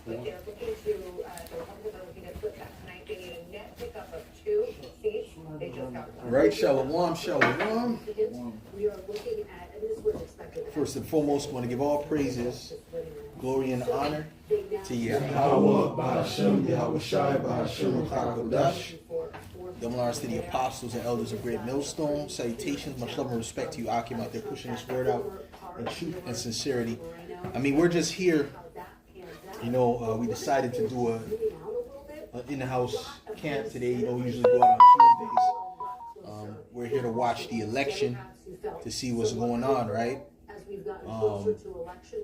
But they're looking to, the Republicans are looking to flip that tonight. They need a net pickup of 2 seats. They just got one. Right, shalom, shalom. We are looking at, and this was expected. First and foremost, I want to give all praises, glory, and honor to Yahweh, Ba'ashem, Yahweh Shai, Ba'ashem, HaKadosh. Them lars to the apostles and elders of Great Millstone. Salutations, much love and respect to you, Akim, out there pushing this word out in truth and sincerity. I mean, we're just here. You know, we decided to do an in-house camp today. You know, we usually go out on Tuesdays. We're here to watch the election to see what's going on, right?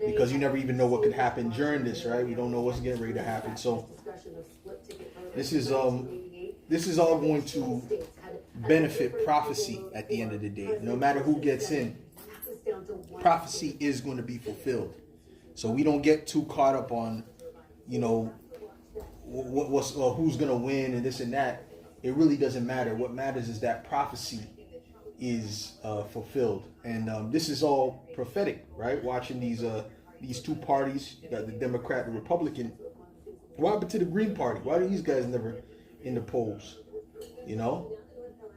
Because you never even know what could happen during this, right? We don't know what's getting ready to happen. So this is all going to benefit prophecy at the end of the day. No matter who gets in, prophecy is going to be fulfilled. So we don't get too caught up on, you know, who's going to win and this and that. It really doesn't matter. What matters is that prophecy is fulfilled. And this is all prophetic, right? Watching these two parties, you got the Democrat and Republican. What happened to the Green Party? Why are these guys never in the polls? You know,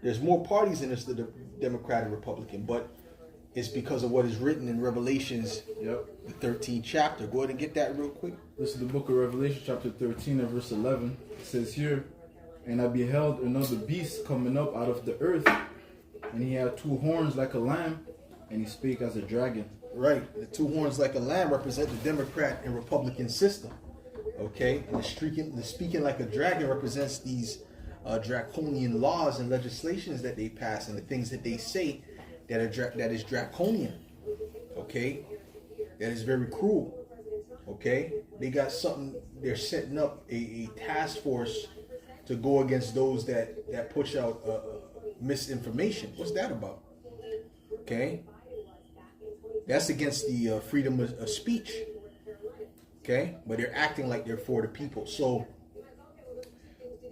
there's more parties in this than the Democrat and Republican, but it's because of what is written in Revelations, the 13th chapter. Go ahead and get that real quick. This is the book of Revelation, chapter 13 and verse 11. It says here, "And I beheld another beast coming up out of the earth, and he had 2 horns like a lamb, and he spake as a dragon." Right. The 2 horns like a lamb represent the Democrat and Republican system. Okay. And the speaking like a dragon represents these draconian laws and legislations that they pass and the things that they say that is draconian. Okay. That is very cruel. Okay. They got something. They're setting up a task force to go against those that push out misinformation. What's that about? Okay. That's against the freedom of speech. Okay. But they're acting like they're for the people. So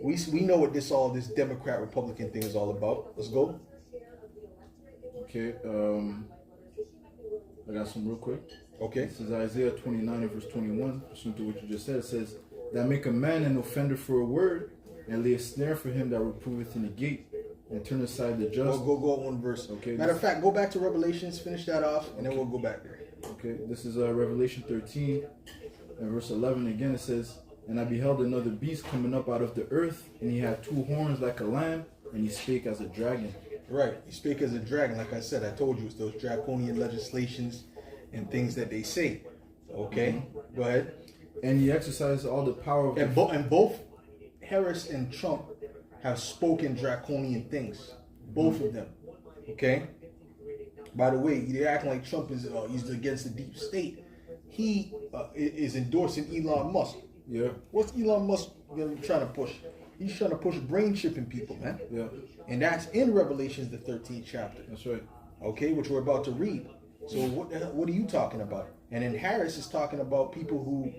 we know what this Democrat Republican thing is all about. Let's go. Okay. I got some real quick. Okay. This is Isaiah 29 and verse 21. Pursuant to what you just said, it says, "That make a man an offender for a word, and lay a snare for him that reproveth in the gate, and turn aside the just." Go one verse. Okay. Matter of fact, go back to Revelations, finish that off, and then we'll go back there. Okay. This is Revelation 13 and verse 11. Again, it says, "And I beheld another beast coming up out of the earth, and he had 2 horns like a lamb, and he spake as a dragon." Right. He spake as a dragon. Like I said, I told you it's those draconian legislations and things that they say. Okay. Go ahead. "And he exercised all the power of and both Harris and Trump have spoken draconian things. Both of them. Okay. By the way, they're acting like Trump is he's against the deep state. He is endorsing Elon Musk. Yeah. What's Elon Musk trying to push? He's trying to push brain chipping people, man. Yeah. And that's in Revelations, the 13th chapter. That's right. Okay, which we're about to read. So what are you talking about? And then Harris is talking about people who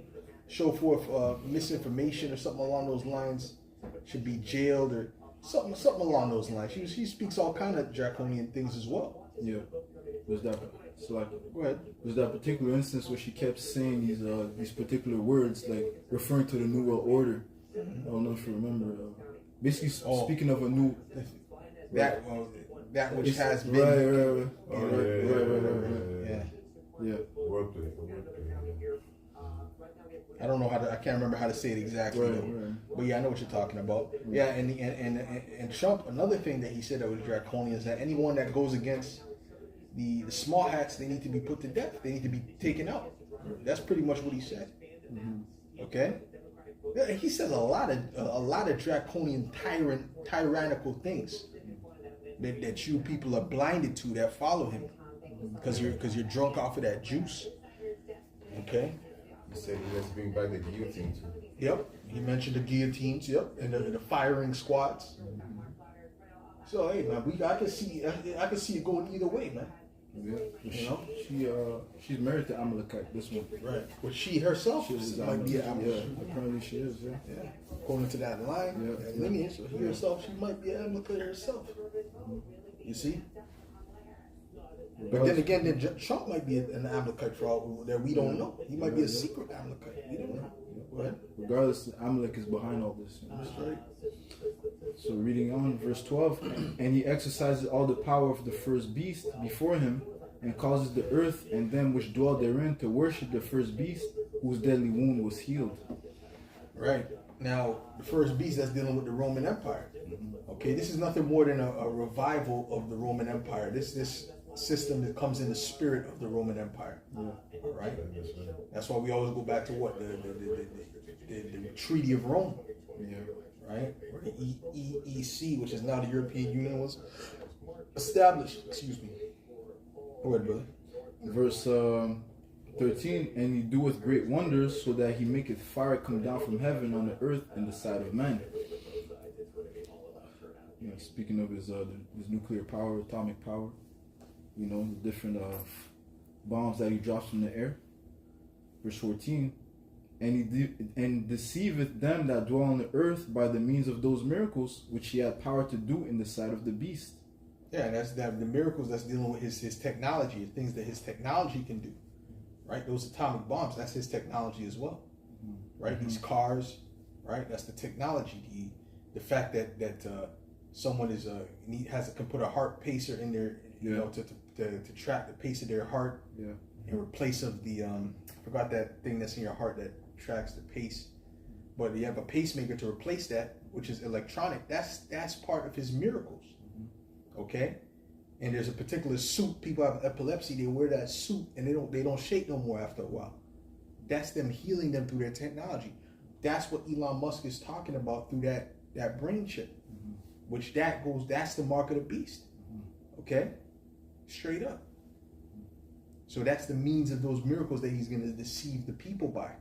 show forth misinformation or something along those lines should be jailed or something along those lines. She speaks all kind of draconian things as well. Yeah. There's that. So like, go ahead. There's that particular instance where she kept saying these particular words, like referring to the New World Order. I don't know if you remember. Basically, speaking of a new that which has been yeah. I don't know I can't remember how to say it exactly, right. But yeah, I know what you're talking about. Yeah, and Trump, another thing that he said that was draconian is that anyone that goes against the small hats, they need to be put to death. They need to be taken out. That's pretty much what he said. Mm-hmm. Okay. Yeah, he says a lot of draconian, tyrannical things that you people are blinded to that follow him because you're drunk off of that juice. Okay. He said he has been by the guillotine too. Yep. He mentioned the guillotines. Yep. And the firing squads. Mm-hmm. So hey man, I can see it going either way, man. Yeah. You know, she's married to Amalekite. This one, right? But she herself might be an Amalekite. Yeah, apparently she is. Yeah. Yeah. According to that line, that lineage, so she might be an Amalekite herself. You see. But then again, Trump might be an Amalekite for all that we don't know. He might be a secret Amalekite. We don't know. regardless, Amalek is behind all this. That's right. So reading on, verse 12, and he exercises all the power of the first beast before him, and causes the earth and them which dwell therein to worship the first beast, whose deadly wound was healed. Right. Now, the first beast, that's dealing with the Roman Empire. Okay, this is nothing more than a revival of the Roman Empire. This system that comes in the spirit of the Roman Empire. Right? That's why we always go back to what? The Treaty of Rome. Yeah. Right? Or the EEC, which is now the European Union, was established. Excuse me. Go ahead, brother. Verse 13, and he doeth great wonders, so that he maketh fire come down from heaven on the earth in the sight of man. You know, speaking of his nuclear power, atomic power, you know, the different bombs that he drops from the air. Verse 14, and deceiveth them that dwell on the earth by the means of those miracles which he had power to do in the sight of the beast. Yeah, and that's the miracles that's dealing with his technology, the things that his technology can do. Right? Those atomic bombs, that's his technology as well. Right? These cars, right? That's the technology. The fact that someone is can put a heart pacer in there, you know, to track the pace of their heart. Yeah. In replace of the I forgot that thing that's in your heart that tracks the pace. But you have a pacemaker to replace that, which is electronic. That's part of his miracles. Okay? And there's a particular suit, people have epilepsy, they wear that suit and they don't shake no more after a while. That's them healing them through their technology. That's what Elon Musk is talking about through that brain chip. Which that's the mark of the beast. Okay? Straight up. So that's the means of those miracles that he's going to deceive the people by.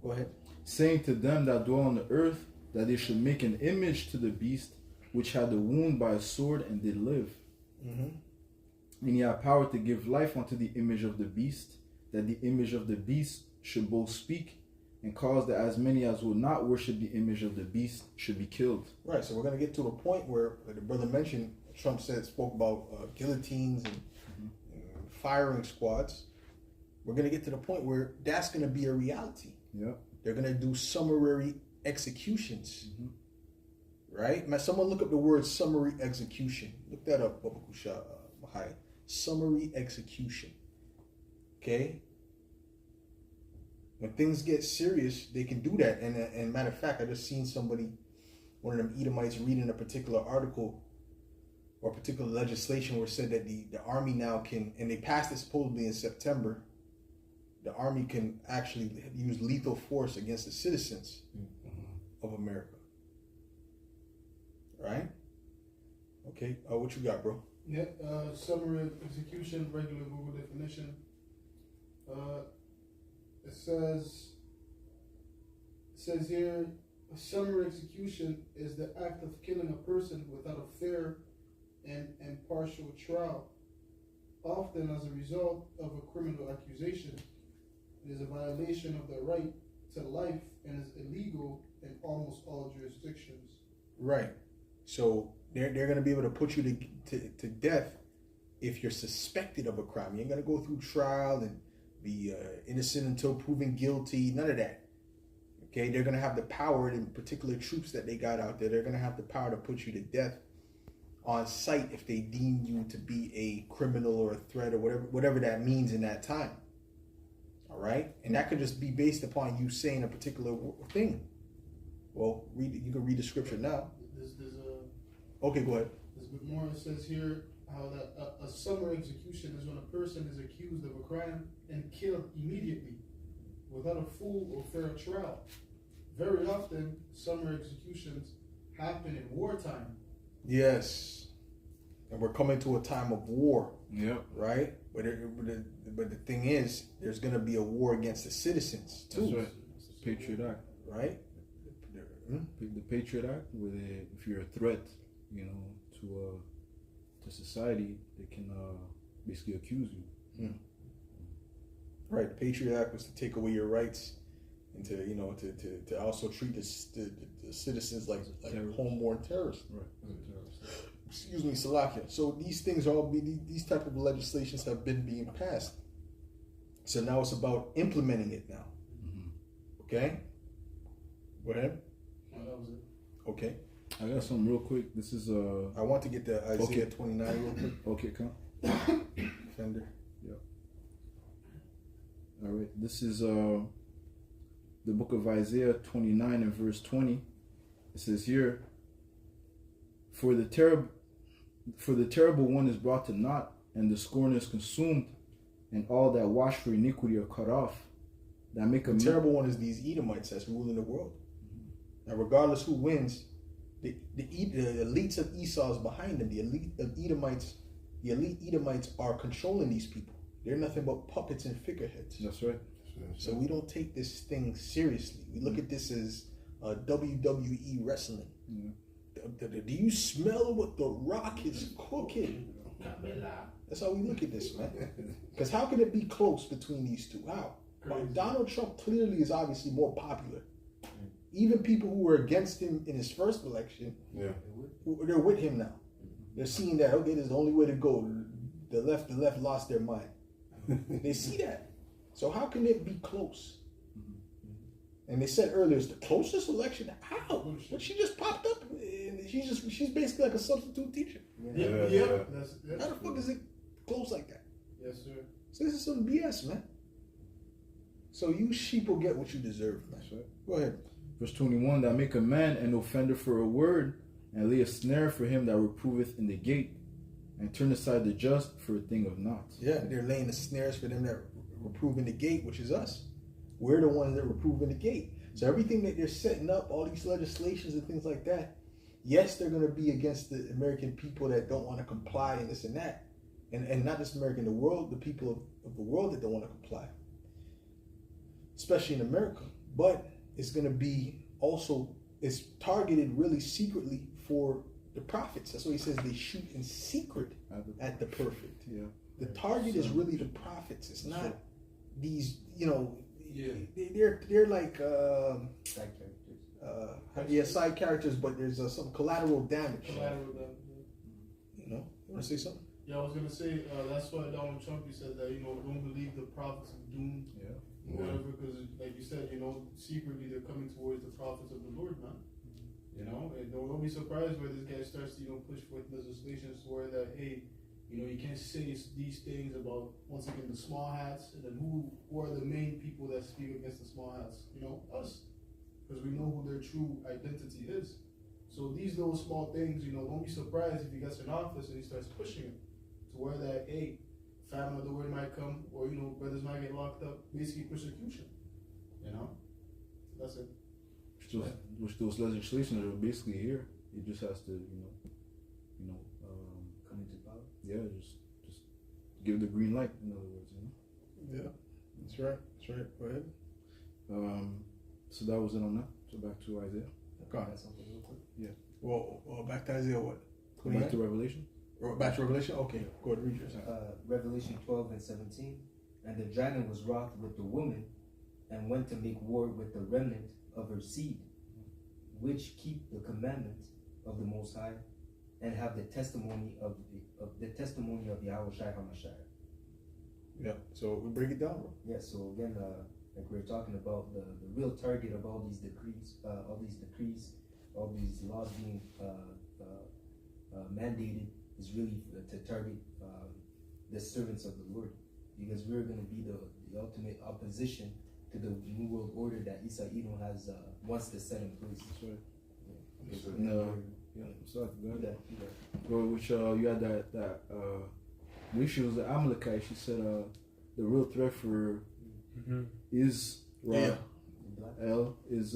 Go ahead. Saying to them that dwell on the earth, that they should make an image to the beast, which had the wound by a sword and did live. And he had power to give life unto the image of the beast, that the image of the beast should both speak, and cause that as many as will not worship the image of the beast should be killed. Right. So we're going to get to a point where, like the brother mentioned, Trump spoke about guillotines and firing squads. We're going to get to the point where that's going to be a reality. Yeah. They're going to do summary executions. Right? Now, someone look up the word summary execution. Look that up, Baba Kusha Mahai. Summary execution. Okay? When things get serious, they can do that. And matter of fact, I just seen one of them Edomites reading a particular article or particular legislation where it said that the army now can, and they passed it supposedly in September, the army can actually use lethal force against the citizens of America. Right? Okay. What you got, bro? Yeah. Summary of execution, regular Google definition. It says here, a summary execution is the act of killing a person without a fair and impartial trial, often as a result of a criminal accusation. It is a violation of the right to life and is illegal in almost all jurisdictions. Right. So they're going to be able to put you to death if you're suspected of a crime. You ain't going to go through trial and be innocent until proven guilty. None of that. Okay, they're going to have the power, in particular troops that they got out there, they're going to have the power to put you to death on sight if they deem you to be a criminal or a threat or whatever that means in that time. All right? And that could just be based upon you saying a particular thing. Well, you can read the scripture now. Okay, go ahead. There's a bit more. It says here how that a summary execution is when a person is accused of a crime and killed immediately without a full or fair trial. Very often, summary executions happen in wartime. Yes. And we're coming to a time of war. Yeah. Right? But the thing is, there's going to be a war against the citizens, too. That's right. It's the Patriot Act. Right? The Patriot Act, where if you're a threat, to society, they can basically accuse you. Right. The Patriot Act was to take away your rights and to also treat the citizens like homeborn terrorists. Right. Excuse me, Salakia. So these things these type of legislations have been being passed. So now it's about implementing it now. Okay? Go ahead. Oh, that was it. Okay. I got something real quick. This is I want to get the Isaiah Okay. 29 real quick. okay, come. Fender. All right. This is the book of Isaiah 29 and verse 20. It says here, For the terrible one is brought to naught, and the scorner is consumed, and all that watch for iniquity are cut off. That make a The terrible one is these Edomites that's ruling the world. Now, regardless who wins, the elites of Esau is behind them. The elite Edomites are controlling these people. They're nothing but puppets and figureheads. That's right. So we don't take this thing seriously. We look at this as WWE wrestling. Do you smell what The Rock is cooking? That's how we look at this, man. Because how can it be close between these two? How? Well, Donald Trump clearly is obviously more popular. Even people who were against him in his first election, they're with him now. They're seeing that, okay, this is the only way to go. The left lost their mind. They see that. So how can it be close? And they said earlier, it's the closest election. How? But she just popped up, and she's basically like a substitute teacher. Yeah. How the fuck is it close like that? Yes, sir. So this is some BS, man. So you sheep will get what you deserve, man. Go ahead. Verse 21, that make a man an offender for a word, and lay a snare for him that reproveth in the gate, and turn aside the just for a thing of naught. Yeah, they're laying the snares for them that reprove in the gate, which is us. We're the ones that reprove in the gate. So everything that they're setting up, all these legislations and things like that, yes, they're going to be against the American people that don't want to comply and this and that. And not just America, the world, the people of the world that don't want to comply. Especially in America. But it's going to be also, it's targeted really secretly for the prophets. That's why he says they shoot in secret at the perfect. Yeah. The target is really the prophets. It's not these, Yeah. they're like Side characters. side characters, but there's some collateral damage. You want to say something? Yeah, I was gonna say that's why Donald Trump, he said that don't believe the prophets of doom, whatever, because like you said, secretly they're coming towards the prophets of the Lord, man. And don't be surprised where this guy starts to push forth legislation to where that you can't say these things about, once again, the small hats, and then who are the main people that speak against the small hats? Us, because we know who their true identity is. So these little small things, don't be surprised if he gets in office and he starts pushing it to where that, famine of the word might come, or brothers might get locked up, basically persecution. That's it. Which those legislations are basically here. He just has to, Come into power. yeah, just give the green light. In other words, Yeah, that's right. That's right. Go ahead. So that was it on that. So back to Isaiah. Go ahead. That's something real quick. Well, back to Isaiah what? Back to Revelation. Back to Revelation? Okay, go ahead, read yours. Revelation 12 and 17. And the dragon was wroth with the woman, and went to make war with the remnant of her seed, which keep the commandments of the Most High, and have the testimony of Yahweh Shai HaMashiach. Yeah, so we break it down, bro. Yeah, so again, like we were talking about, the real target of all these decrees, all these laws being mandated is really to target the servants of the Lord, because we're going to be the ultimate opposition to the New World Order that Isa Edom has wants to set in place. That's right. Yeah. So go ahead. Do that. Bro, which you had that when she was an Amalekite, she said the real threat for Israel is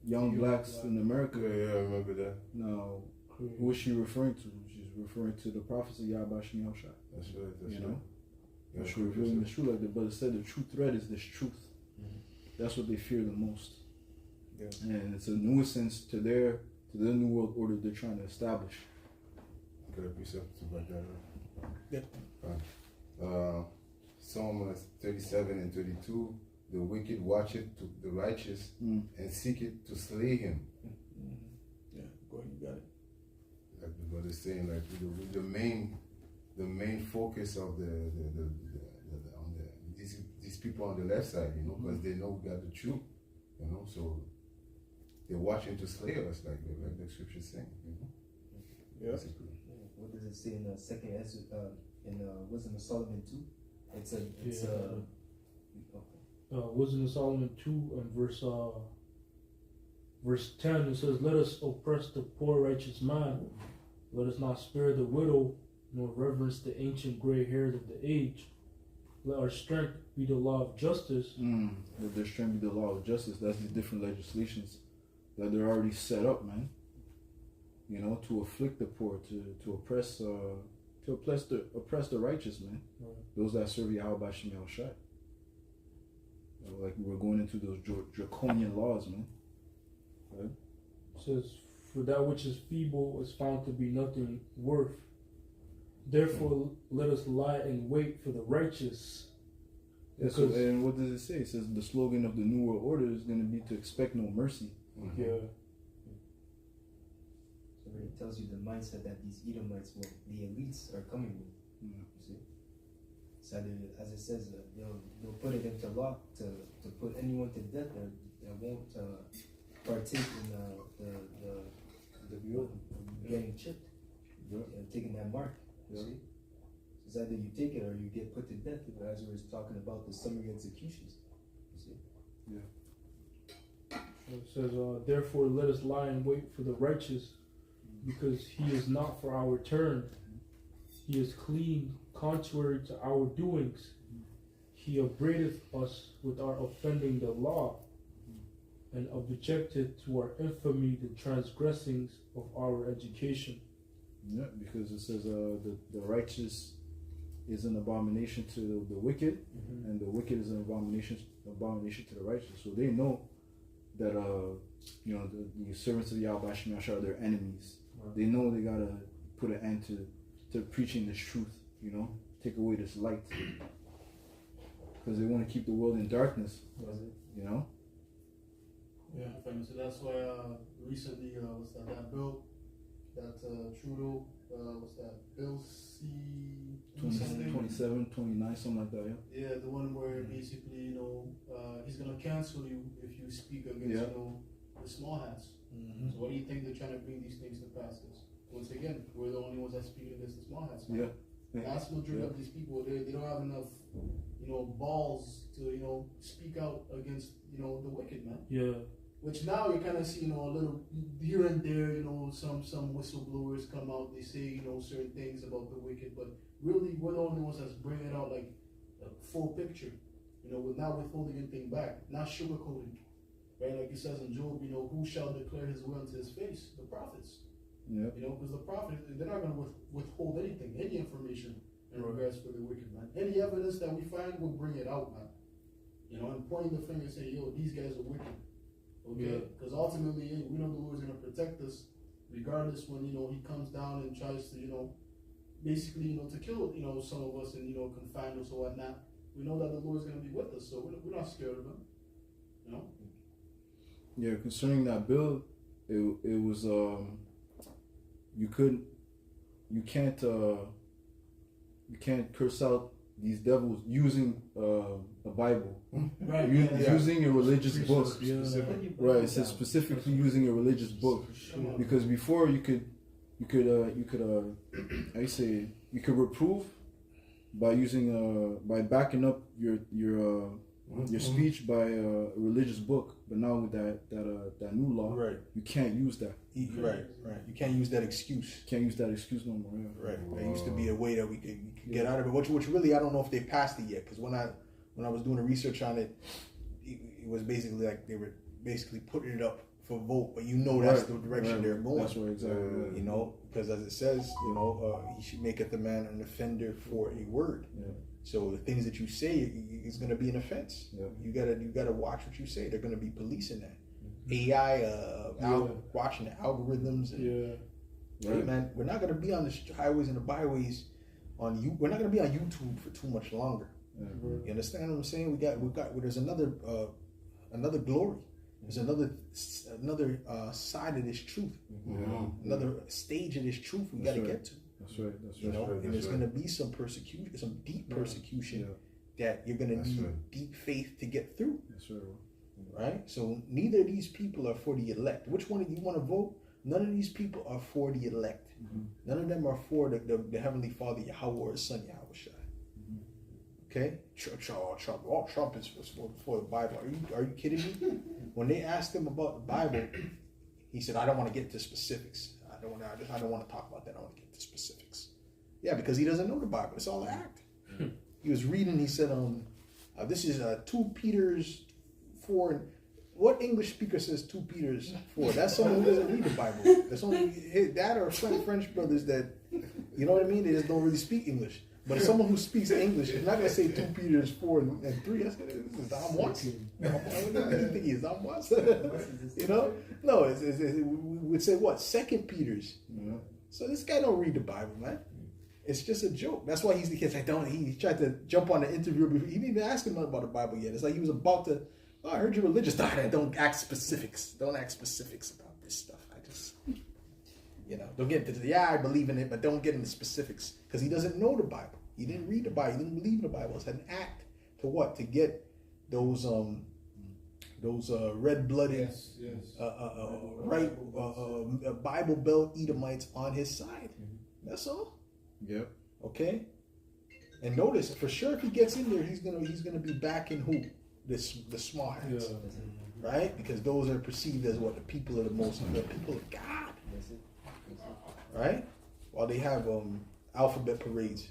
young blacks in America. Yeah, I remember that. Now, who is she referring to? She's referring to the prophets of Yahweh Shem Yahushua. That's right. You know, which revealing the truth like that. But it said the true threat is this truth. That's what they fear the most. Yeah. And it's a nuisance to the new world order they're trying to establish. Got a precept to back that up. Yeah. Psalm 37 and 32. The wicked watch it to the righteous and seek it to slay him. Yeah, go ahead, you got it. Like the brother is saying, like with the main focus of these people on the left side, because they know we got the truth, so they're watching to slay us, like the scriptures saying. You know? Yeah. Basically. What does it say in the second in Wisdom of Solomon 2? It's Wisdom of Solomon 2 and verse 10, it says, "Let us oppress the poor righteous man. Let us not spare the widow, nor reverence the ancient gray hairs of the age. Let our strength be the law of justice." Let their strength be the law of justice. That's the different legislations that they're already set up, man. You know, to afflict the poor, to oppress the righteous, man. Right. Those that serve Yahweh Shem Shai. Like we're going into those draconian laws, man. Right? It says, "For that which is feeble is found to be nothing worth. Therefore, let us lie in wait for the righteous." Yeah, so, and what does it say? It says the slogan of the New World Order is going to be to expect no mercy. Mm-hmm. Yeah. So it tells you the mindset that these Edomites, well, the elites are coming with. You see? So as it says, they'll put it into law to put anyone to death that won't partake in the getting chipped, taking that mark. You see? So it's either you take it or you get put to death. As we were talking about the summary executions. You see? So it says, "Therefore, let us lie in wait for the righteous, because he is not for our turn. He is clean, contrary to our doings. He upbraideth us with our offending the law, and objected to our infamy the transgressings of our education." Yeah, because it says the righteous is an abomination to the wicked, and the wicked is an abomination to the righteous. So they know that the servants of Yahweh Shem Yahshua are their enemies. Right. They know they gotta put an end to preaching this truth. You know, take away this light, because they want to keep the world in darkness. You know. Yeah, famous. So that's why recently, that bill that Trudeau, Bill C 27, 29, something like that. Yeah, the one where basically, he's gonna cancel you if you speak against, the small hats. Mm-hmm. So what do you think they're trying to bring these things to pass? Is once again, we're the only ones that speak against the small hats. Yeah. The vast majority of these people, they don't have enough, balls to, speak out against, the wicked, man. Yeah. Which now you kind of see, a little here and there, some whistleblowers come out, they say, certain things about the wicked, but really we're the only ones that's bringing out like a full picture, with not withholding anything back, not sugarcoating, right? Like it says in Job, who shall declare his will into his face? The prophets. Yeah. Because the prophet, they're not going to withhold anything, any information in regards for the wicked, man. Any evidence that we find, we'll bring it out, man. And pointing the finger and saying, these guys are wicked. Okay? Because ultimately, we know the Lord's going to protect us, regardless when, he comes down and tries to, basically, to kill, some of us and, confine us or whatnot. We know that the Lord's going to be with us, so we're not scared of him. Yeah, concerning that bill, it was, you can't curse out these devils using a Bible, Right? using a religious book. Right, it says down. specifically using a religious book, because before you could you could reprove by using by backing up your speech by a religious book, but now with that new law, Right. you can't use that. Right. You can't use that excuse. Can't use that excuse no more. Yeah. Right. There used to be a way that we could get out of it. Which really, I don't know if they passed it yet. Because when I was doing the research on it, it was basically like they were basically putting it up for vote. But that's the direction they're going. That's right, exactly. Because as it says, he should maketh the man an offender for a word. Yeah. So the things that you say is going to be an offense. Yeah. You gotta watch what you say. They're going to be policing that. AI, watching the algorithms. And, Hey man, we're not going to be on the highways and the byways we're not going to be on YouTube for too much longer. Yeah. You understand what I'm saying? There's another glory. There's another side of this truth. Another stage of this truth we got to get to. That's right. And there's going to be some persecution, some deep persecution that you're going to need deep faith to get through. That's right. right? So neither of these people are for the elect. Which one do you want to vote? None of these people are for the elect. None of them are for the Heavenly Father, Yahweh, or His Son, Yahweh Shai. Okay? Trump is for the Bible. Are you kidding me? When they asked him about the Bible, he said, I don't want to get into specifics. I don't want to talk about that. I want to get into specifics. Yeah, because he doesn't know the Bible. It's all act. He was reading, he said, this is 2 Peter's 4. What English speaker says 2 Peter's 4? That's someone who doesn't read the Bible. That's only that or French brothers that, you know what I mean? They just don't really speak English. But someone who speaks English is not going to say 2 Peter's 4 and 3. That's this is Dom once. What do you think he is? Dom once? You know? No, we would say what? 2 Peter's. So this guy don't read the Bible, man. It's just a joke. That's why he tried to jump on the interview. He didn't even ask him nothing about the Bible yet. It's like he was about to, I heard you're religious. Don't ask specifics. Don't ask specifics about this stuff. I just, don't get into I believe in it, but don't get into specifics. Because he doesn't know the Bible. He didn't read the Bible. He didn't believe in the Bible. It's an act to what? To get those red-blooded, Bible Belt Edomites on his side. That's all. Yep. Okay. And notice for sure if he gets in there, he's gonna be backing who? The small hats, right? Because those are perceived as what the people of the people of God, right? While they have alphabet parades,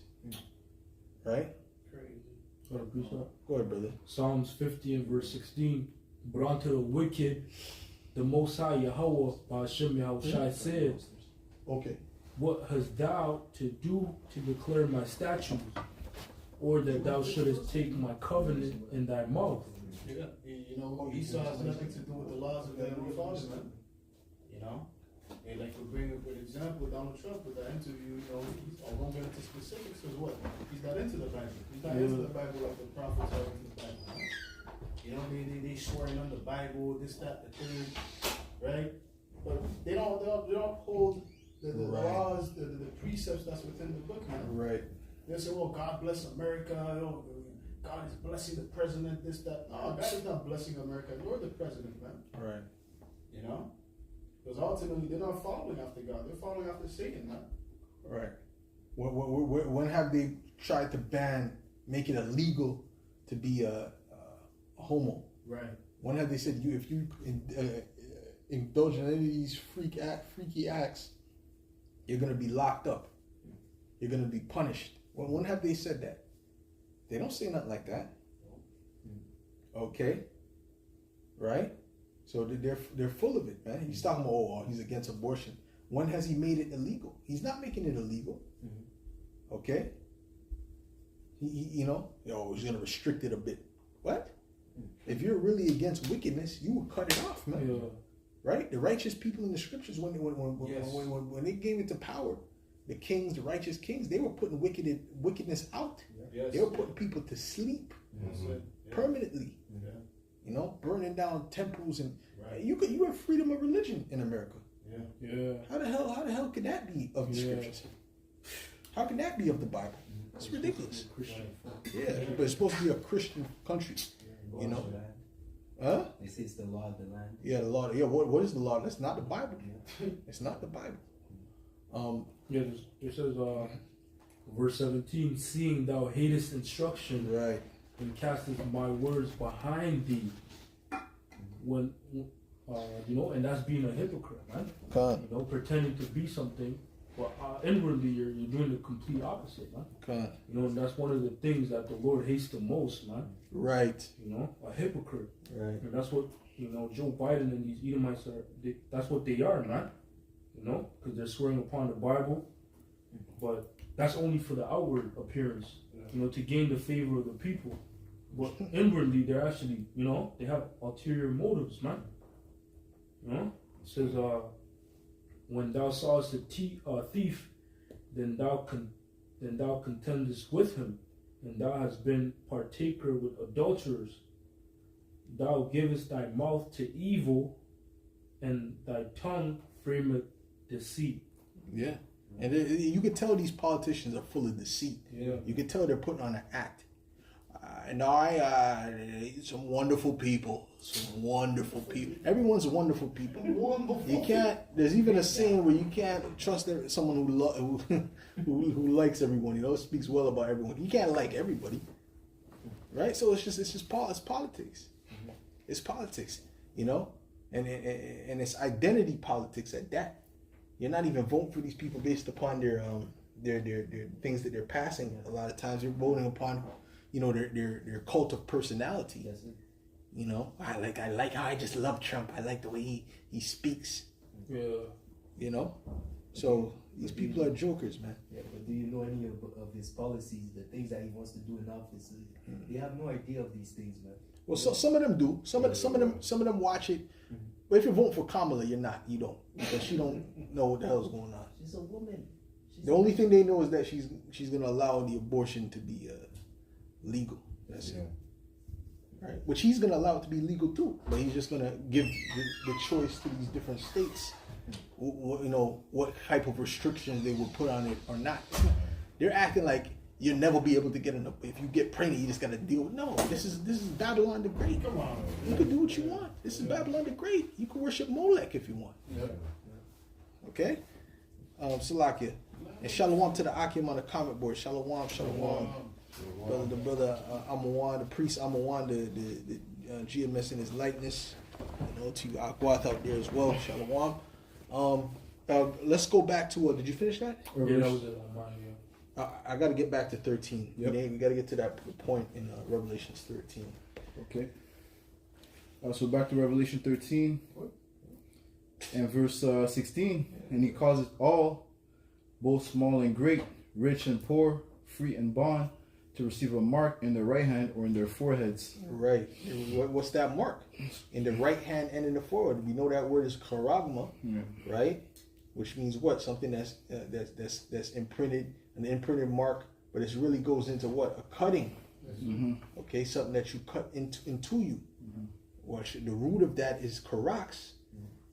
right? Crazy. Go ahead, brother. Psalms 50 and verse 16. But unto the wicked, the Most High Yahweh, Ba'ashem Yahweh Shai said, Okay. what hast thou to do to declare my statutes, or that thou shouldest take my covenant in thy mouth? Yeah, Esau has nothing to do with the laws of the Heavenly Father, man. And like for bringing a good example, Donald Trump with that interview, I won't get into specifics because what? He's not into the Bible. He's not into the Bible like the prophets are into the Bible. Right? They swearing on the Bible, this, that, the third, right? But they don't hold the laws, the precepts that's within the book, man. Right. They say, well, God bless America. God is blessing the president, this, that. No, God is not blessing America. You're the president, man. Right. Because ultimately, they're not following after God. They're following after Satan, man. Right. When have they tried to make it illegal to be a homo? Right. When have they said if you indulge in any of these freaky acts, you're going to be locked up. You're going to be punished. When have they said that? They don't say nothing like that. Okay. Right? So they're full of it, man. He's talking about, he's against abortion. When has he made it illegal? He's not making it illegal. Okay? He's going to restrict it a bit. What? If you're really against wickedness, you would cut it off, man. Yeah. Right? The righteous people in the scriptures, when they gave it to power, the kings, the righteous kings, they were putting wickedness out. Yes. They were putting people to sleep permanently. Burning down temples and you have freedom of religion in America. Yeah. How the hell could that be of the scriptures? How can that be of the Bible? It's ridiculous. Yeah, but it's supposed to be a Christian country. Huh? They say it's the law of the land. Yeah, the law. Yeah, what is the law? That's not the Bible. It's not the Bible. It says, verse 17, seeing thou hatest instruction, Right. and castest my words behind thee, and that's being a hypocrite, man. Pretending to be something, but inwardly you're doing the complete opposite, man. And that's one of the things that the Lord hates the most, man. Right. A hypocrite. Right. And that's what Joe Biden and these Edomites that's what they are, man. Because they're swearing upon the Bible, but that's only for the outward appearance, to gain the favor of the people. But inwardly, they're actually, they have ulterior motives, man. It says, when thou sawest a thief, then thou contendest with him, and thou hast been partaker with adulterers. Thou givest thy mouth to evil, and thy tongue frameth deceit. Yeah. And you can tell these politicians are full of deceit. Yeah. You can tell they're putting on an act. some wonderful people. Some wonderful people. Everyone's wonderful people. You can't. There's even a saying where you can't trust someone who likes everyone. You know, speaks well about everyone. You can't like everybody, right? So it's politics. It's politics. You know, and it's identity politics at that. You're not even voting for these people based upon their things that they're passing. A lot of times you're voting upon, you know, their cult of personality. Yes, sir. You know, I like how I just love Trump. I like the way he speaks. Yeah. You know, so these people are jokers, man. Yeah, but do you know any of his policies, the things that he wants to do in office? They have no idea of these things, man. Well, so some of them do. Some of them watch it. But if you're voting for Kamala, you're not. You don't, because she don't know what the hell's going on. She's a woman. The only thing they know is that she's gonna allow the abortion to be legal. That's it. Right, which he's going to allow it to be legal too, but he's just going to give the choice to these different states, you know, what type of restrictions they will put on it or not. They're acting like you'll never be able to get if you get pregnant, you just got to deal with. No, this is Babylon the Great. Come on, you can do what you want. This is Babylon the Great. You can worship Molech if you want. Okay, Salakia, and shalom to the Akim on the comment board. Shalom. The brother Amawan, the priest Amawan, the GMS in his likeness, you know, to Akwath out there as well. Shalom. Let's go back to did you finish that? Yeah, that was it on mine, yeah. I got to get back to 13. Yep. We got to get to that point in Revelations 13. Okay. So back to Revelation 13 and verse 16. And he causes all, both small and great, rich and poor, free and bond, to receive a mark in their right hand or in their foreheads. Right. What's that mark? In the right hand and in the forehead. We know that word is charagma, right? Which means what? Something that's imprinted, an imprinted mark, but it really goes into what? A cutting. Okay, something that you cut into you. Well, the root of that is karax,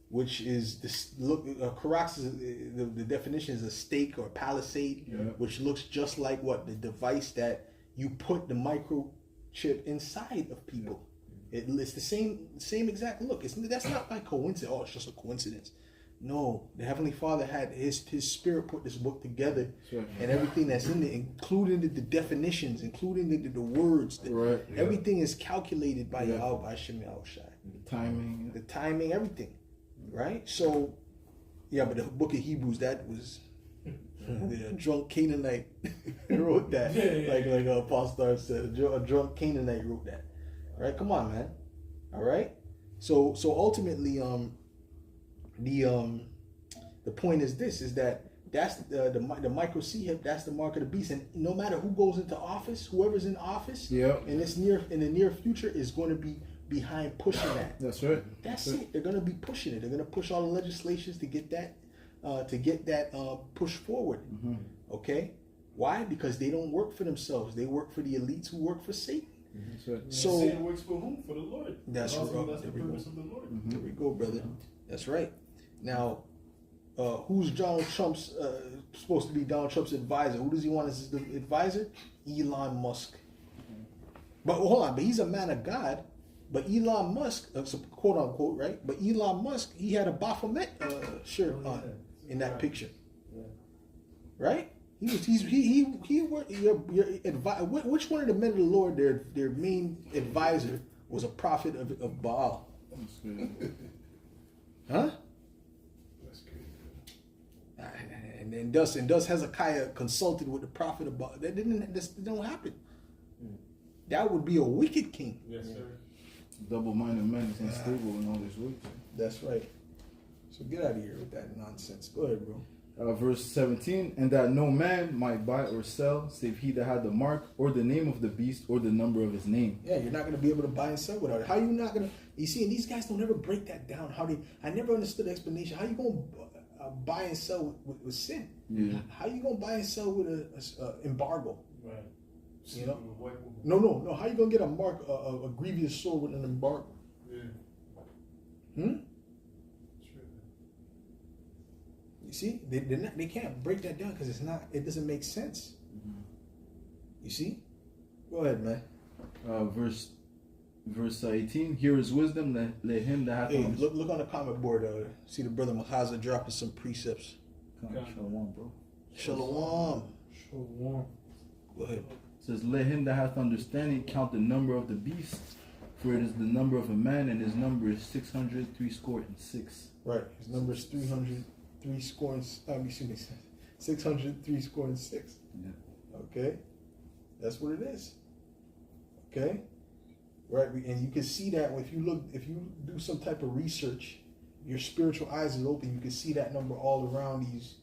which is this look. Karax is the definition is a stake or palisade, which looks just like what the device that you put the microchip inside of people. It's the same exact look. That's not by coincidence. Oh, it's just a coincidence. No, the Heavenly Father had his spirit put this book together, and everything that's in it, including the definitions, including the words, everything is calculated by Yahweh Hashem Yahushai. The timing, everything, right? So, yeah, but the book of Hebrews, that was a drunk Canaanite wrote that, like Apostle said, a drunk Canaanite wrote that, right? Come on, man. All right. So ultimately, the point is this: is that that's the microchip, that's the mark of the beast, and no matter who goes into office, whoever's in office, in the near future is going to be behind pushing that. That's right. That's it. They're going to be pushing it. They're going to push all the legislations to get that push forward. Okay, why? Because they don't work for themselves. They work for the elites who work for Satan. So Satan works for whom? For the Lord. That's right. That's the purpose of the Lord. There we go, brother. That's right. Now, who's Donald Trump's supposed to be Donald Trump's advisor? Who does he want as his advisor? Elon Musk. But hold on, but he's a man of God. But Elon Musk, quote unquote, right? But Elon Musk, he had a Baphomet shirt on in that picture, right? He worked. Which one of the men of the Lord, their main advisor, was a prophet of Baal? Huh? And then does Hezekiah consulted with the prophet of Baal? That don't happen. That would be a wicked king. Yes, sir. Double-minded man is unstable in all his ways. That's right. So get out of here with that nonsense. Go ahead, bro. Verse 17, and that no man might buy or sell, save he that had the mark, or the name of the beast, or the number of his name. Yeah, you're not going to be able to buy and sell without it. How are you not going to... You see, and these guys don't ever break that down. I never understood the explanation. How are you going to buy and sell with sin? Yeah. How are you going to buy and sell with an embargo? Right. You know? No. How you going to get a mark, a grievous sword with an embargo? Yeah. You see, they can't break that down because it doesn't make sense. You see? Go ahead, man. verse 18. Here is wisdom. Let him that hath Hey, understanding. look on the comment board. See the brother Mahaza dropping some precepts. Shalom, bro. Shalom. Shalom. Go ahead. It says, let him that hath understanding count the number of the beast, for it is the number of a man, and his number is 666. Right. His number is 303 score and 603 score and 6. Yeah. Okay. That's what it is. Okay. Right. And you can see that if you do some type of research, your spiritual eyes is open. You can see that number all around these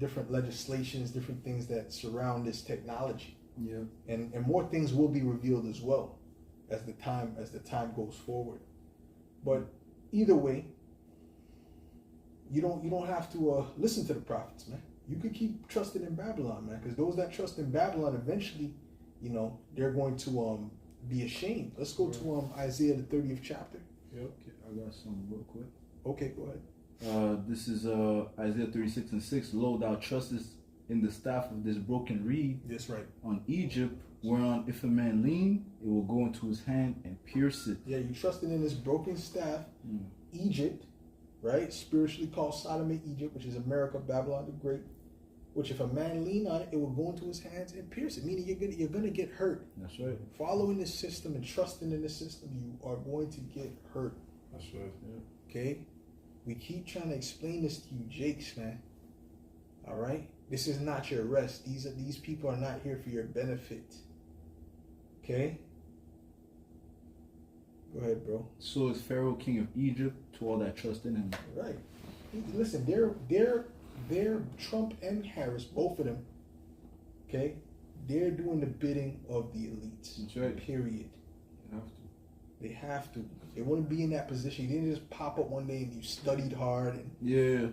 different legislations, different things that surround this technology. Yeah. And more things will be revealed as well as the time goes forward. But either way, you don't have to listen to the prophets, man. You could keep trusting in Babylon, man, because those that trust in Babylon eventually, they're going to be ashamed. Let's go to Isaiah the 30th chapter. Yep. Okay, I got some real quick. Okay, go ahead. This is Isaiah 36:6. Lo, thou trustest in the staff of this broken reed, That's right. on Egypt, whereon if a man lean, it will go into his hand and pierce it. Yeah, you trusted in this broken staff, Egypt, right? Spiritually called Sodom and Egypt, which is America, Babylon the Great. Which, if a man lean on it, it will go into his hands and pierce it. Meaning you're gonna get hurt. That's right. Following this system and trusting in this system, you are going to get hurt. That's right. Yeah. Okay? We keep trying to explain this to you, Jakes, man. All right? This is not your rest. These people are not here for your benefit. Okay? Go ahead, bro. So is Pharaoh, king of Egypt, to all that trust in him. Right. Listen, they're Trump and Harris, both of them. Okay? They're doing the bidding of the elites. That's right. Period. You have to. They have to. They wouldn't be in that position. You didn't just pop up one day and you studied hard and you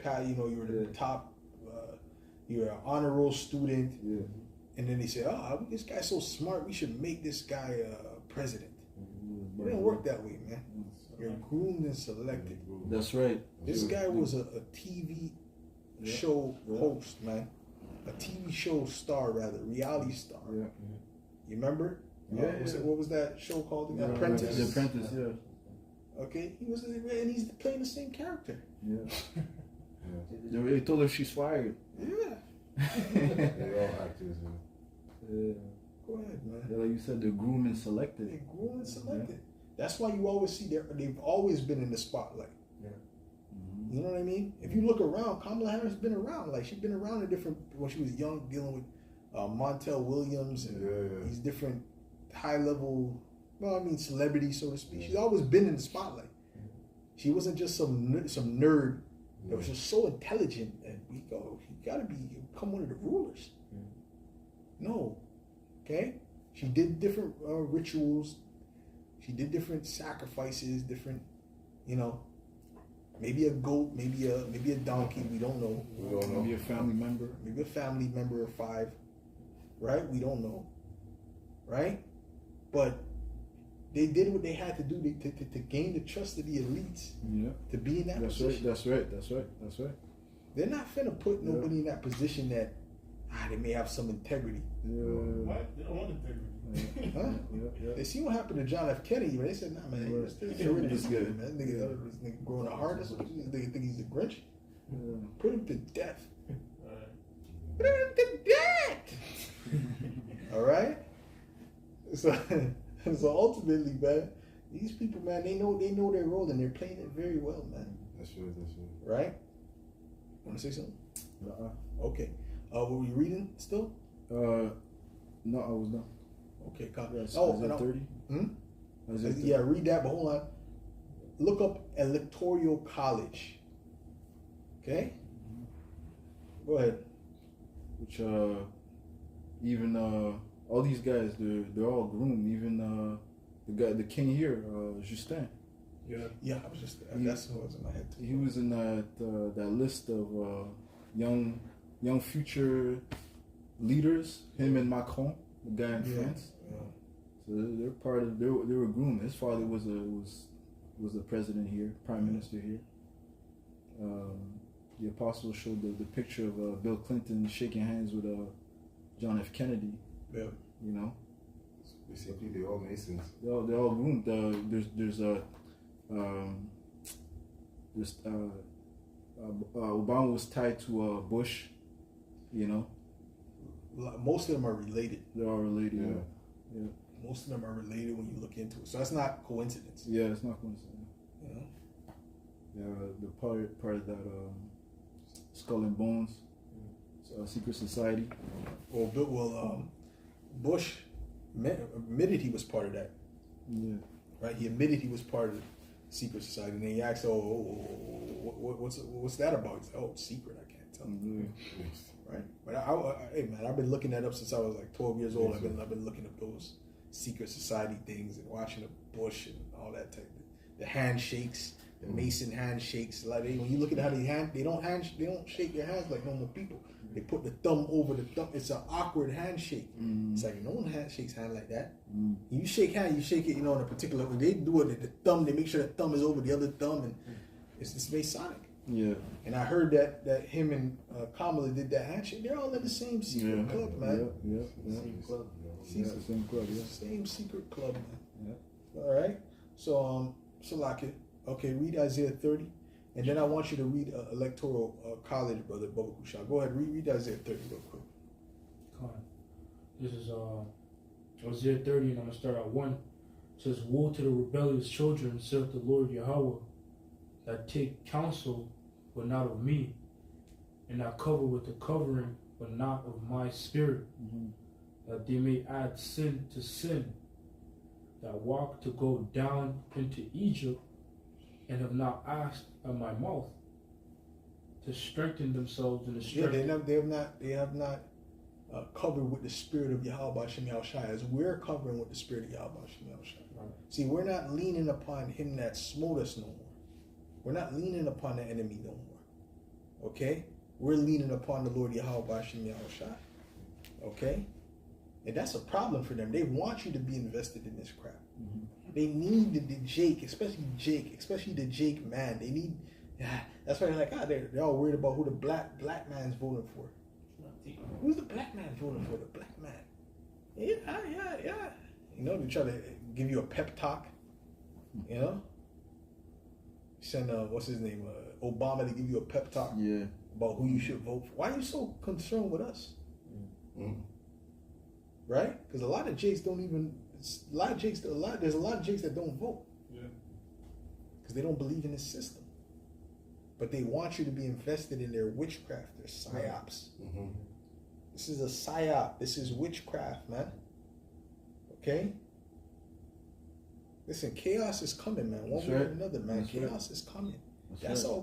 were the top. You're an honor roll student, Yeah. and then they say, "Oh, this guy's so smart. We should make this guy president." It didn't work that way, man. You're groomed and selected. That's right. This guy was a TV show host, man. A TV show star, rather, reality star. Yeah. You remember? Yeah. What was that show called? Yeah, Apprentice. The Apprentice, yeah. Okay, and he's playing the same character. Yeah. They told her she's fired. Yeah. They all actors, man. Yeah. Go ahead, man. Yeah, like you said, they're groomed and selected. They grew and selected. That's why you always see they've always been in the spotlight. Yeah. Mm-hmm. You know what I mean? If you look around, Kamala Harris been around. Like she's been around in different when she was young, dealing with Montel Williams and these different high level, celebrities, so to speak. She's always been in the spotlight. She wasn't just some nerd that was just so intelligent and you gotta become one of the rulers. No, okay. She did different rituals. She did different sacrifices, different, maybe a goat, maybe a donkey. We don't know. Maybe a family member. Maybe a family member of 5, right? We don't know, right? But they did what they had to do to gain the trust of the elites. Yeah. To be in that position. That's right. They're not finna put nobody in that position that they may have some integrity. Yeah. What? They don't want integrity. Huh? Yeah. They see what happened to John F. Kennedy, but they said, "Nah, man, let's get rid of this guy, man. This nigga growing a heart. This nigga think he's a Grinch. Yeah. Put him to death. Put him to death." All right. So ultimately, man, these people, man, they know their role and they're playing it very well, man. That's right. Right? Want to say something? Okay. Were we reading still? No, I was not. Okay, Yes, and 30. yeah, read that, but hold on. Look up electoral college. Okay? Go ahead. Which even all these guys, they're all groomed. Even the king here, Justin. Yeah, I was just that's what was in my head too. He was in that list of young future leaders. Him and Macron, the guy in France. Yeah. So they're part of. They were groomed. His father was the president here, prime minister here. The apostle showed the picture of Bill Clinton shaking hands with John F. Kennedy. Yeah. You know, Basically, they're all Masons. they're all groomed. Obama was tied to Bush. You know, Most of them are related. they're all related. Yeah. Most of them are related when you look into it. So that's not coincidence. Yeah, it's not coincidence. You know? Yeah, the part of that Skull and Bones, Secret Society. Bush admitted he was part of that. Yeah. Right? He admitted he was part of the secret society. And then he asked, what's that about? He's like, it's secret. I can't tell. Right? But hey man, I've been looking that up since I was like 12 years old. I've been looking up those secret society things and watching the Bush and all that type. The handshakes, the Mason handshakes. Like when you look at how they don't shake their hands like normal people. They put the thumb over the thumb. It's an awkward handshake. It's like no one shakes hand like that. You shake hand, you shake it, in a particular way. They do it. The thumb, they make sure the thumb is over the other thumb, and it's Masonic. Yeah. And I heard that him and Kamala did that handshake. They're all in the same secret club, man. Yeah. Same club. Yeah, the same club. Yeah. Same secret club, man. Yeah. All right. So Salaki, okay, read Isaiah 30. And then I want you to read Electoral College, Brother Baba Kushan. Go ahead, read Isaiah 30 real quick. This is Isaiah 30, and I'm going to start at 1. It says, "Woe to the rebellious children, saith the Lord Yahweh, that take counsel, but not of me, and that cover with the covering, but not of my spirit, that they may add sin to sin, that walk to go down into Egypt, and have not asked of my mouth, to strengthen themselves in the strength." They have not covered with the spirit of Yahweh Shem Yahushai as we're covering with the spirit of Yahweh Shem Yahushai. Right. See, we're not leaning upon him that smote us no more. We're not leaning upon the enemy no more. Okay? We're leaning upon the Lord Yahweh Shem Yahushai. Okay? And that's a problem for them. They want you to be invested in this crap. They need the Jake, especially the Jake man. They need, that's why they're like, they're all worried about who the black man's voting for. Who's the black man voting for? The black man. Yeah. They try to give you a pep talk. Send what's his name, Obama, to give you a pep talk. Yeah. About who you should vote for. Why are you so concerned with us? Right? Because a lot of Jakes don't even. There's a lot of Jakes that don't vote. Yeah. Because they don't believe in the system. But they want you to be invested in their witchcraft, their psyops. This is a psyop. This is witchcraft, man. Okay? Listen, chaos is coming, man. One way or another, man. Chaos is coming. That's all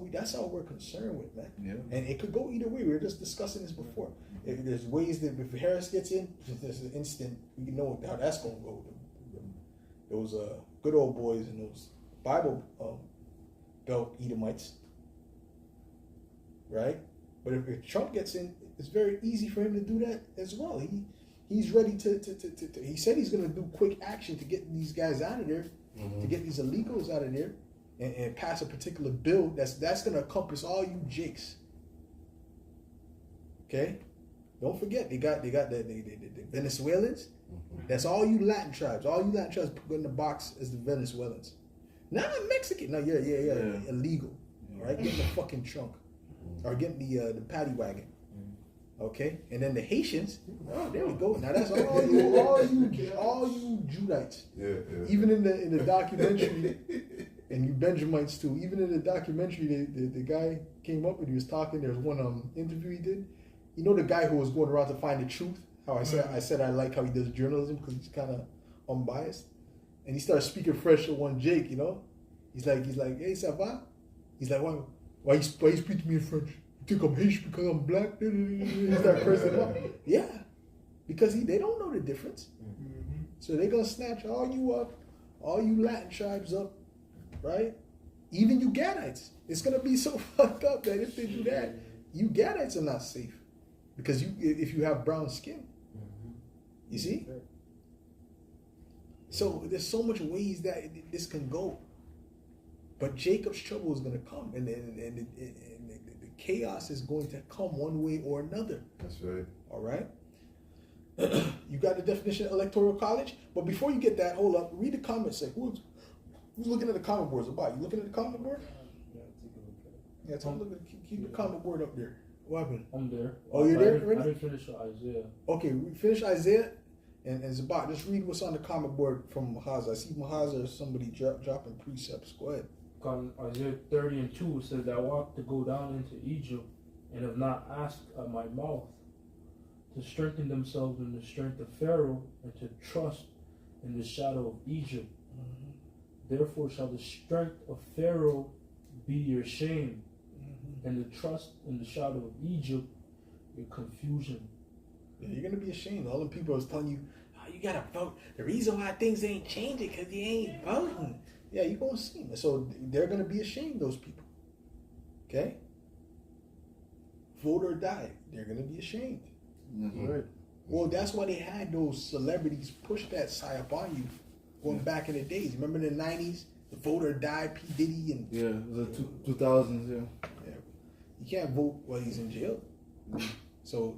we're concerned with, man. Yeah. And it could go either way. We were just discussing this before. If there's ways that if Harris gets in, there's an instant we know how that's gonna go. Those good old boys and those Bible Belt Edomites. Right? But if Trump gets in, it's very easy for him to do that as well. He's ready to he said he's gonna do quick action to get these guys out of there, to get these illegals out of there. And pass a particular bill that's going to encompass all you Jakes. Okay, don't forget they got the Venezuelans. That's all you Latin tribes. All you Latin tribes put in the box as the Venezuelans. Not Mexican. No, yeah. Illegal. Right, get in the fucking trunk, or get the paddy wagon. Okay, and then the Haitians. Oh, there we go. Now that's all you Judites. Yeah. Even in the documentary. And you Benjamites too. Even in the documentary, the guy came up and he was talking. There's one interview he did. You know the guy who was going around to find the truth. How I said I like how he does journalism because he's kind of unbiased. And he started speaking French to one Jake. He's like, hey, ça va? He's like, why you speak to me in French? You think I'm Haitian because I'm black? He started cursing him out. Yeah, because they don't know the difference. So they're gonna snatch all you up, all you Latin tribes up. Right? Even you Gadites. It's going to be so fucked up that if they do that, you Gadites are not safe. Because if you have brown skin. You see? So there's so much ways that this can go. But Jacob's trouble is going to come. And the chaos is going to come one way or another. That's right. All right? You got the definition of electoral college? But before you get that, hold up. Read the comments. Say, who's looking at the comment boards about? You looking at the comment board? Yeah, take a look at it. Yeah, tell them keep the comment board up there. What happened? I'm there. Oh, you're there I already? didn't finish Isaiah. Okay, we finish Isaiah and Zabak. Just read what's on the comment board from Mahaza. I see Mahaza or somebody dropping precepts. Go ahead. On Isaiah 30:2, it says, "Thou ought to go down into Egypt, and have not asked at my mouth, to strengthen themselves in the strength of Pharaoh, and to trust in the shadow of Egypt. Therefore shall the strength of Pharaoh be your shame, and the trust in the shadow of Egypt your confusion." Yeah, you're gonna be ashamed. All the people is telling you, "Oh, you gotta vote." The reason why things ain't changing because you ain't voting. Yeah, you're gonna see. So they're gonna be ashamed. Those people. Okay. Vote or die. They're gonna be ashamed. That's right. Well, that's why they had those celebrities push that side up on you, going back in the days. Remember in the '90s, the vote or die, P Diddy and Yeah, the 2000s. Yeah. you can't vote while he's in jail. So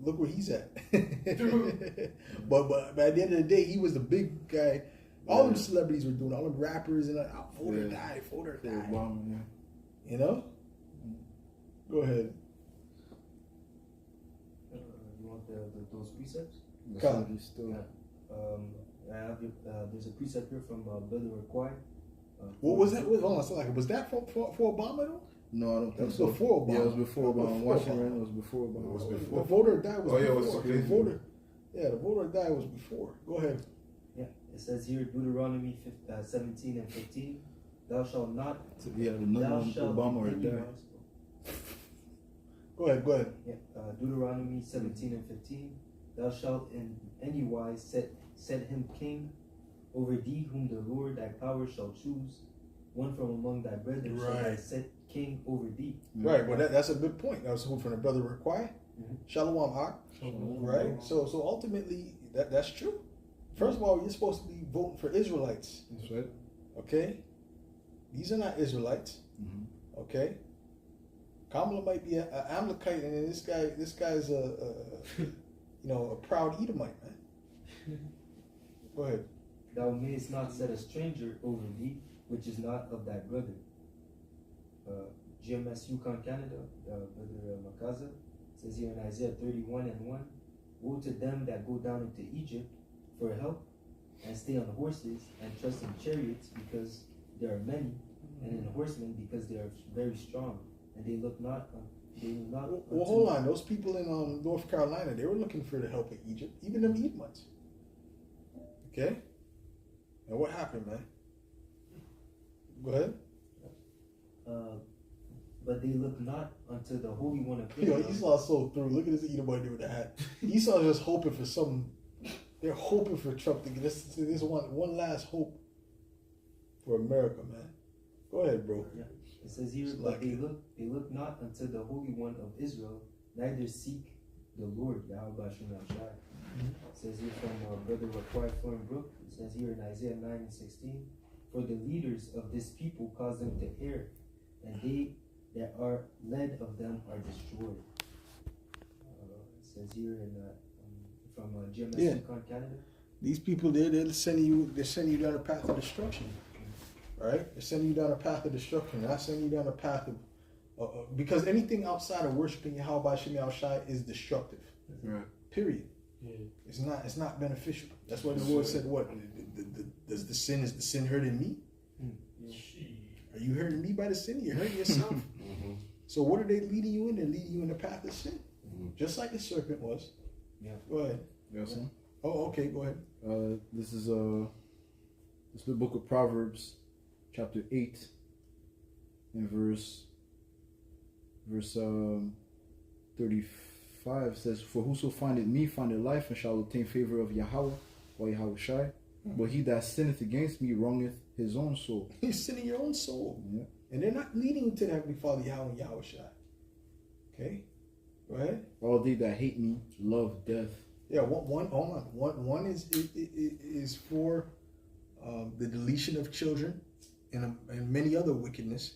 look where he's at. but at the end of the day, he was the big guy. All them celebrities were doing, all them rappers and vote or die, vote or For die. Obama, yeah. You know? Go ahead. You want those precepts? The Come. Saudi still. I have there's a precept here from Brother Require. What was that? Hold on, so like, was that for Obama though? No, I don't That think was so. before Obama. Yeah, it was before Obama. Before Washington Obama. ran, it was before Obama. It was The before. vote or die was Oh, yeah, it before. was The Clinton. voter, yeah, the vote or die was before. Go ahead. Yeah, it says here Deuteronomy 17 and 15. Thou shalt not. So, yeah, the number Thou one shalt Obama or in die. any wise- Go ahead. Yeah, Deuteronomy 17 and 15. Thou shalt in any wise set him king over thee, whom the Lord thy power shall choose. One from among thy brethren shall thy Right. set king over thee. Right, well that's a good point. That was from the brother Require. Mhm. Shalom Ak. Right? So ultimately that's true. First of all, you're supposed to be voting for Israelites. That's right. Okay? These are not Israelites. Mhm. Okay? Kamala might be an Amalekite, and this guy's a proud Edomite, man. Go ahead. Thou mayest not set a stranger over thee, which is not of thy brother. GMS Yukon Canada, Brother Makaza, says here in Isaiah 31 and 1, woe to them that go down into Egypt for help, and stay on horses, and trust in chariots, because there are many, and in horsemen, because they are very strong, and they look not. Well, hold on. Those people in North Carolina, they were looking for the help of Egypt, even them Edomites. Okay? And what happened, man? Go ahead. But they look not unto the Holy One of Yo, Israel. Esau's so through. Look at this Edomite with the hat. Esau's just hoping for some. They're hoping for Trump to get this one last hope for America, man. Go ahead, bro. Yeah. It says here, It's but like they it. look not unto the Holy One of Israel, neither seek the Lord, Yahweh Shem Shai. It says here from Brother Required Florent Brook, it says here in Isaiah 9 and 16, for the leaders of this people cause them to err, and they that are led of them are destroyed. It says here in from GMS Yeah. Yukon Canada. These people, they're sending you down a path of destruction, right? They're sending you down a path of destruction. They're not sending you down a path of because anything outside of worshiping Yahweh Shem Shai is destructive. Right. Period. Yeah. It's not beneficial. That's why the Lord said, "What is the sin hurting me? Are you hurting me by the sin? You're hurting yourself." So what are they leading you in? They're leading you in the path of sin, just like the serpent was. Yeah. Go ahead. Yes, sir. Oh, okay. Go ahead. This is the book of Proverbs, chapter 8, and verse 35 says, "For whoso findeth me findeth life, and shall obtain favor of Yahweh or Yahweh Shai. But he that sinneth against me wrongeth his own soul." You're sinning your own soul, Yeah. and they're not leading you to the Heavenly Father Yahweh and Yahweh Shai. Okay. Go ahead. All they that hate me love death. Yeah. One is for the deletion of children and many other wickedness.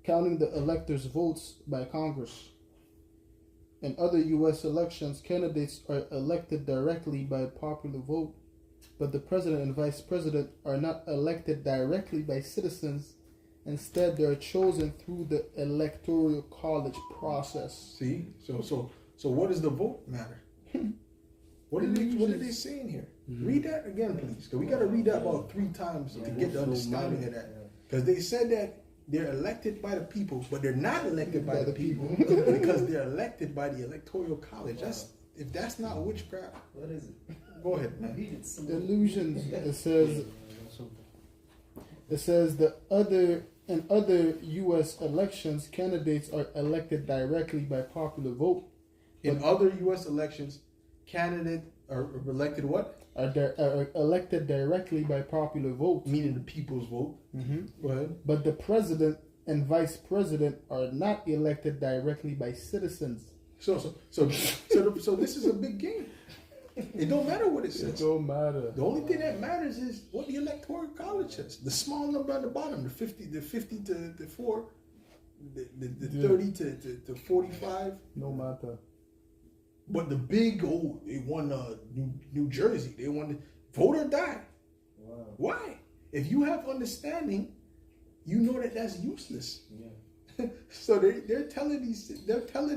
counting the electors' votes by Congress. In other U.S. elections, candidates are elected directly by popular vote, but the president and vice president are not elected directly by citizens. Instead, they are chosen through the electoral college process. See, so what does the vote matter? What are they saying here? Read that again, please, because we got to read that about 3 times to get the understanding of that. Because they said that they're elected by the people, but they're not elected by the people because they're elected by the electoral college. If that's not witchcraft, What is it? go ahead, man. Illusions. It says in other U.S. elections, candidates are elected directly by popular vote. In other U.S. elections, candidates are elected what? Are elected directly by popular vote. Meaning the people's vote. Go ahead. But the president and vice president are not elected directly by citizens. So this is a big game. It don't matter what it says. It don't matter. The only thing that matters is what the electoral college says. The small number at the bottom, the 50 to 4, the 30 to 45. No matter. But the big they won New Jersey. They won vote or die. Wow. Why? If you have understanding, you know that that's useless. Yeah. So they're telling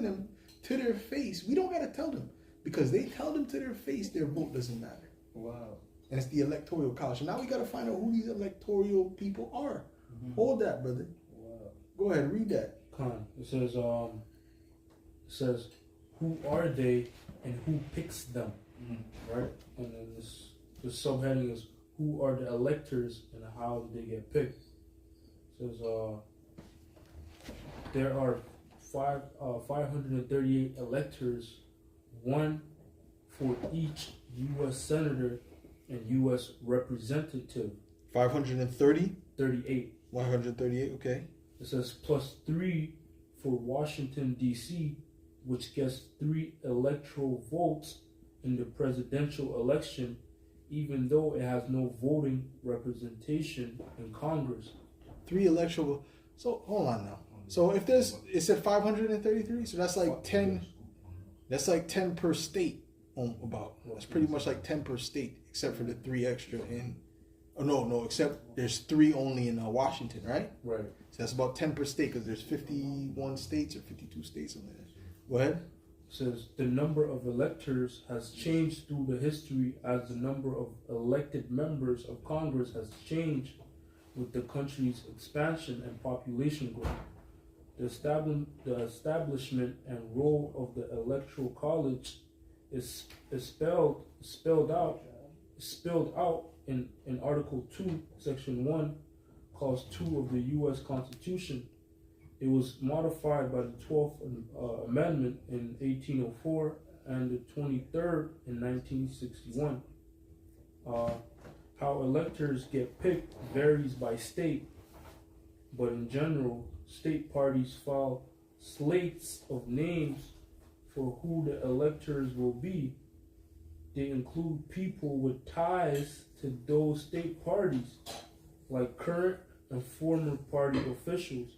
them to their face. We don't gotta tell them because they tell them to their face their vote doesn't matter. Wow. And it's the electoral college. So now we gotta find out who these electoral people are. Hold that, brother. Wow. Go ahead, read that. Khan. It says who are they and who picks them, right? And then the subheading is who are the electors and how do they get picked. It says there are 538 electors, one for each U.S. senator and U.S. representative. 530? 38. 138, okay. It says plus 3 for Washington, D.C., which gets 3 electoral votes in the presidential election, even though it has no voting representation in Congress. 3 electoral. So hold on now. So if it said 533, so that's like 10. That's like 10 per state. About that's pretty much like 10 per state, except for the 3 extra in. Oh no, except there's 3 only in Washington, right? Right. So that's about 10 per state because there's 51 states or 52 states in there. Go ahead. It says the number of electors has changed through the history as the number of elected members of Congress has changed with the country's expansion and population growth. The establishment and role of the electoral college is spelled out in Article 2, Section 1, Clause 2 of the U.S. Constitution. It was modified by the 12th Amendment in 1804 and the 23rd in 1961. How electors get picked varies by state, but in general, state parties file slates of names for who the electors will be. They include people with ties to those state parties, like current and former party officials,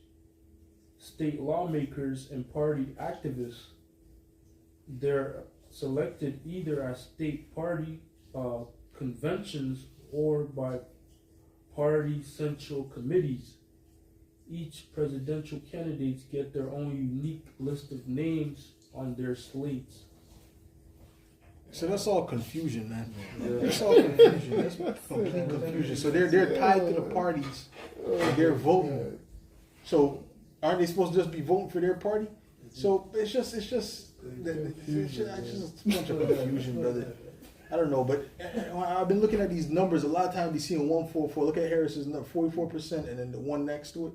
state lawmakers, and party activists. They're selected either as state party conventions or by party central committees. Each presidential candidates get their own unique list of names on their slates. So that's all confusion, man. That's all confusion. That's complete confusion. So they're tied to the parties. And they're voting. So aren't they supposed to just be voting for their party? So it's just a bunch of confusion, brother. I don't know, but I've been looking at these numbers. A lot of times we see 144. Look at Harris's number, 44%, and then the one next to it.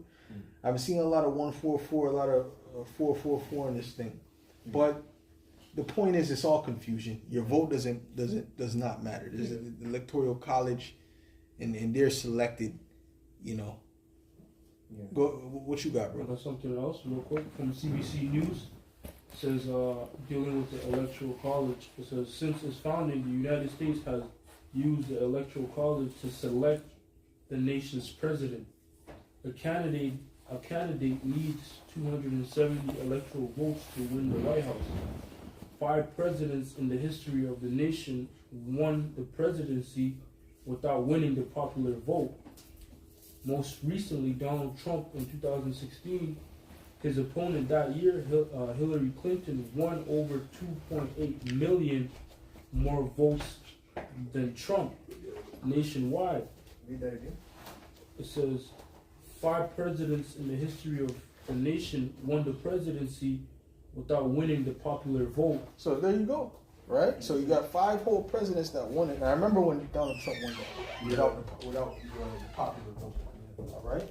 I've been seeing a lot of 144, a lot of 444 in this thing. But the point is, it's all confusion. Your vote does not matter. There's an electoral college, and they're selected. You know. Yeah. Go. What you got, I bro? got something else real quick from CBC News. It says, dealing with the Electoral College, it says, since its founding, the United States has used the Electoral College to select the nation's president. The candidate a candidate needs 270 electoral votes to win the White House. 5 presidents in the history of the nation won the presidency without winning the popular vote. Most recently, Donald Trump in 2016, his opponent that year, Hillary Clinton, won over 2.8 million more votes than Trump nationwide. Read that again. It says 5 presidents in the history of the nation won the presidency without winning the popular vote. So there you go, right? So you got 5 whole presidents that won it. And I remember when Donald Trump won that without the popular vote. All right.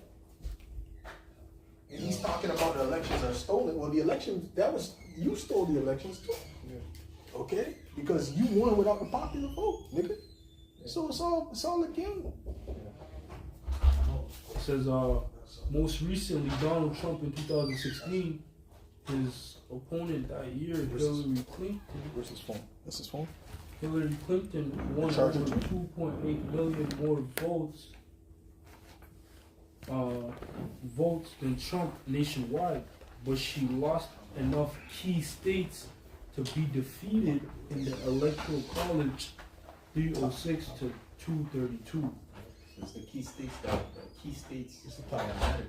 And he's talking about the elections are stolen. Well, the elections, you stole the elections too. Okay? Because you won without the popular vote, nigga. So it's all a game. It says most recently Donald Trump in 2016, his opponent that year, Hillary Clinton. Where's his phone? That's his phone? Hillary Clinton won over 2.8 million more votes than Trump nationwide, but she lost enough key states to be defeated in the Electoral College 306 to 232. So it's the key states that matter.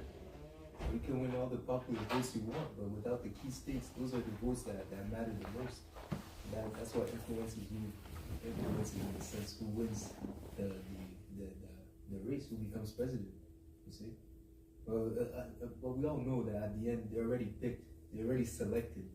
You can win all the popular votes you want, but without the key states, those are the votes that matter the most. That's what influences you in the sense who wins the race, who becomes president. You see? But we all know that at the end they're already picked, they're already selected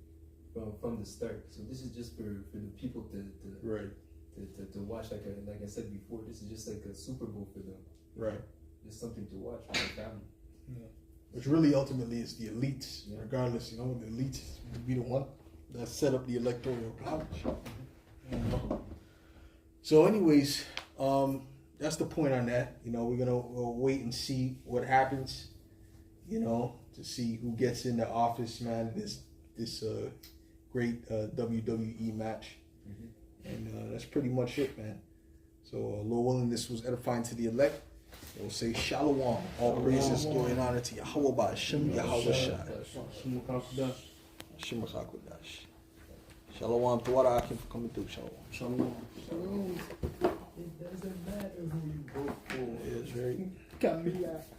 from the start. So this is just for the people to watch. Like I said before, this is just like a Super Bowl for them. Right. Just something to watch for the family. Yeah. Which really ultimately is the elites, regardless, the elites would be the one that set up the electoral college. So anyways, that's the point on that. We'll wait and see what happens, to see who gets into office, man, this great WWE match. And that's pretty much it, man. So Lord willing, this was edifying to the elect. We'll say Shalom. All praises, glory, and honor to Yahweh by Hashem, Yahweh Shai. Hashem HaKodash. Shalom. Tuwara Akim for coming through. Shalom. It doesn't matter who you vote for. It is right.